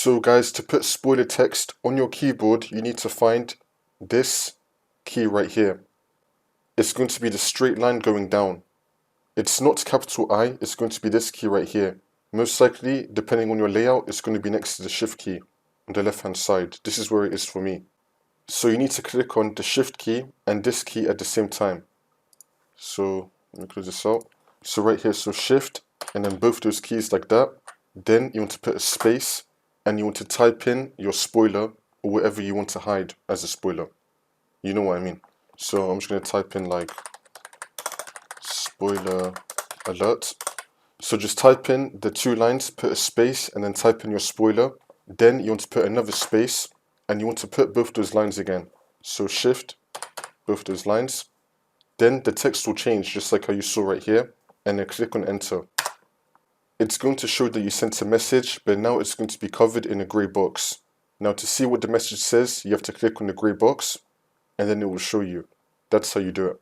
So guys, to put spoiler text on your keyboard, you need to find this key right here. It's going to be the straight line going down. It's not capital I, it's going to be this key right here. Most likely, depending on your layout, it's going to be next to the shift key on the left hand side. This is where it is for me. So you need to click on the shift key and this key at the same time. So let me close this out. So right here, so shift and then both those keys like that. Then you want to put a space and you want to type in your spoiler or whatever you want to hide as a spoiler. You know what I mean. So I'm just going to type in like spoiler alert. So just type in the two lines, put a space and then type in your spoiler. Then you want to put another space and you want to put both those lines again. So shift, both those lines. Then the text will change just like how you saw right here, and then click on enter. It's going to show that you sent a message, but now it's going to be covered in a grey box. Now to see what the message says, you have to click on the grey box and then it will show you. That's how you do it.